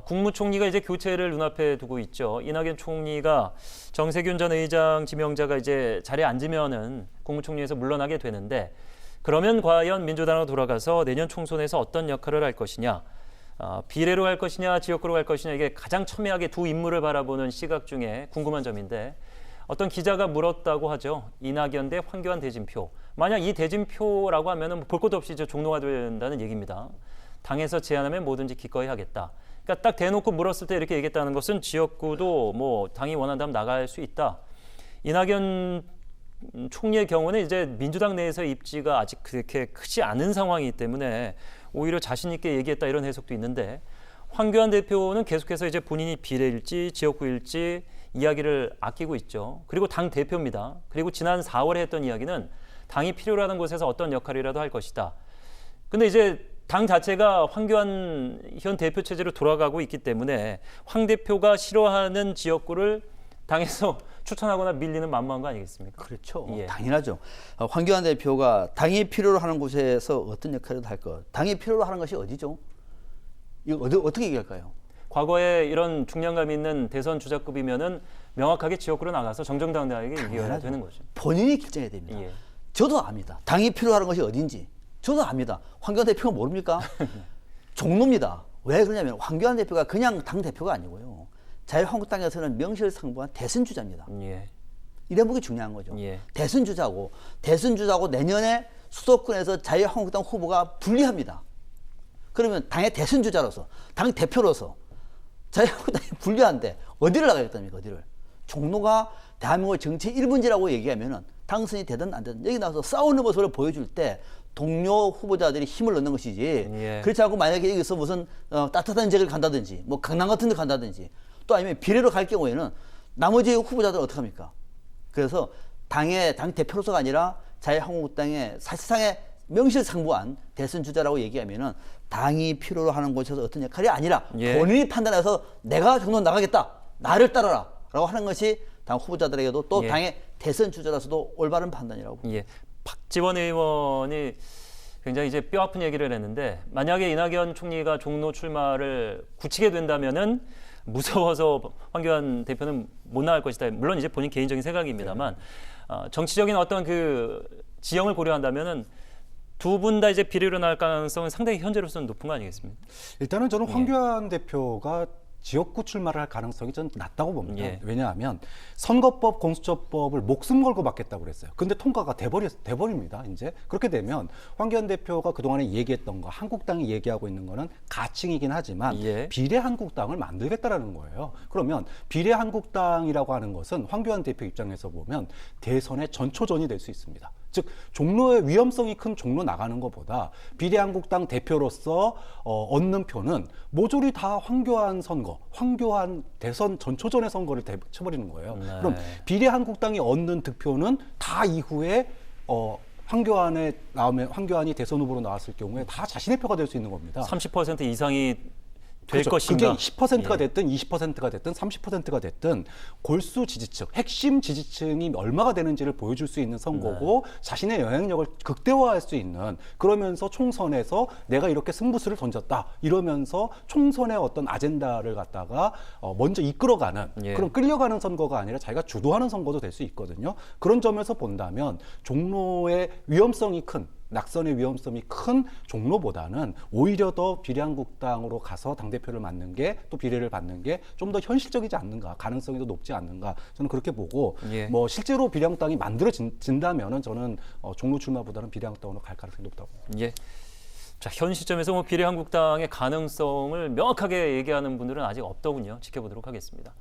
국무총리가 이제 교체를 눈앞에 두고 있죠. 이낙연 총리가 정세균 전 의장 지명자가 이제 자리에 앉으면은 국무총리에서 물러나게 되는데 그러면 과연 민주당으로 돌아가서 내년 총선에서 어떤 역할을 할 것이냐, 비례로 갈 것이냐, 지역구로 갈 것이냐 이게 가장 첨예하게 두 인물을 바라보는 시각 중에 궁금한 점인데 어떤 기자가 물었다고 하죠. 이낙연 대 황교안 대진표. 만약 이 대진표라고 하면은 볼 것도 없이 이제 종로가 된다는 얘기입니다. 당에서 제안하면 뭐든지 기꺼이 하겠다. 그러니까 딱 대놓고 물었을 때 이렇게 얘기했다는 것은 지역구도 뭐 당이 원한다면 나갈 수 있다. 이낙연 총리의 경우는 이제 민주당 내에서 입지가 아직 그렇게 크지 않은 상황이기 때문에 오히려 자신 있게 얘기했다 이런 해석도 있는데 황교안 대표는 계속해서 이제 본인이 비례일지 지역구일지 이야기를 아끼고 있죠. 그리고 당 대표입니다. 그리고 지난 4월에 했던 이야기는 당이 필요로 하는 곳에서 어떤 역할이라도 할 것이다. 근데 이제 당 자체가 황교안 현 대표 체제로 돌아가고 있기 때문에 황 대표가 싫어하는 지역구를 당에서 추천하거나 밀리는 만만한 거 아니겠습니까? 그렇죠. 예. 당연하죠. 황교안 대표가 당이 필요로 하는 곳에서 어떤 역할을 할 것. 당이 필요로 하는 것이 어디죠? 이거 어떻게 얘기할까요? 과거에 이런 중량감 있는 대선 주자급이면은 명확하게 지역구로 나가서 정정당당하게 얘기해야 되는 거죠. 본인이 결정해야 됩니다. 예. 저도 압니다. 당이 필요로 하는 것이 어딘지. 저도 압니다. 황교안 대표가 모릅니까? 종로입니다. 왜 그러냐면 황교안 대표가 그냥 당 대표가 아니고요. 자유한국당에서는 명실상부한 대선 주자입니다. 예. 이 대목이 중요한 거죠. 예. 대선 주자고 내년에 수도권에서 자유한국당 후보가 불리합니다. 그러면 당의 대선 주자로서 당 대표로서 자유한국당이 불리한데 어디를 나가겠답니까? 어디를? 종로가 대한민국 정치 1분지라고 얘기하면은 당선이 되든 안 되든 여기 나와서 싸우는 모습을 보여줄 때 동료 후보자들이 힘을 넣는 것이지. 예. 그렇지 않고 만약에 여기서 무슨 따뜻한 지역을 간다든지 뭐 강남 같은 데 간다든지 또 아니면 비례로 갈 경우에는 나머지 후보자들은 어떻게 합니까? 그래서 당 대표로서가 아니라 자유한국당의 사실상의 명실상부한 대선 주자라고 얘기하면은 당이 필요로 하는 곳에서 어떤 역할이 아니라 예. 본인이 판단해서 내가 종로 나가겠다. 나를 따라라. 라고 하는 것이 당 후보자들에게도 또 예. 당의 대선 주자로서도 올바른 판단이라고 봅니다. 예. 박지원 의원이 굉장히 이제 뼈 아픈 얘기를 했는데 만약에 이낙연 총리가 종로 출마를 굳히게 된다면은 무서워서 황교안 대표는 못 나갈 것이다. 물론 이제 본인 개인적인 생각입니다만 정치적인 어떤 그 지형을 고려한다면은 두 분 다 이제 비례로 나갈 가능성은 상당히 현재로서는 높은 거 아니겠습니까? 일단은 저는 황교안 대표가 지역구 출마를 할 가능성이 좀 낮다고 봅니다. 예. 왜냐하면 선거법, 공수처법을 목숨 걸고 받겠다고 그랬어요. 근데 통과가 돼버립니다. 이제 그렇게 되면 황교안 대표가 그동안에 얘기했던 거, 한국당이 얘기하고 있는 거는 가칭이긴 하지만 예. 비례 한국당을 만들겠다라는 거예요. 그러면 비례 한국당이라고 하는 것은 황교안 대표 입장에서 보면 대선의 전초전이 될 수 있습니다. 즉 종로의 위험성이 큰 종로 나가는 것보다 비례한국당 대표로서 얻는 표는 모조리 다 황교안 선거, 황교안 대선 전초전의 선거를 쳐버리는 거예요. 네. 그럼 비례한국당이 얻는 득표는 다 이후에 황교안이 대선 후보로 나왔을 경우에 다 자신의 표가 될 수 있는 겁니다. 30% 이상이 될 그렇죠. 것인가? 그게 10%가 예. 됐든 20%가 됐든 30%가 됐든 골수 지지층, 핵심 지지층이 얼마가 되는지를 보여줄 수 있는 선거고 자신의 영향력을 극대화할 수 있는 그러면서 총선에서 내가 이렇게 승부수를 던졌다 이러면서 총선의 어떤 아젠다를 갖다가 먼저 이끌어가는 예. 그런 끌려가는 선거가 아니라 자기가 주도하는 선거도 될 수 있거든요. 그런 점에서 본다면 종로의 위험성이 큰 낙선의 위험성이 큰 종로보다는 오히려 더 비례한국당으로 가서 당대표를 맡는 게 또 비례를 받는 게 좀 더 현실적이지 않는가, 가능성이 더 높지 않는가 저는 그렇게 보고 예. 뭐 실제로 비례한국당이 만들어진다면은 저는 종로 출마보다는 비례한국당으로 갈 가능성이 높다고 봅니다. 예. 자, 현 시점에서 뭐 비례한국당의 가능성을 명확하게 얘기하는 분들은 아직 없더군요. 지켜보도록 하겠습니다.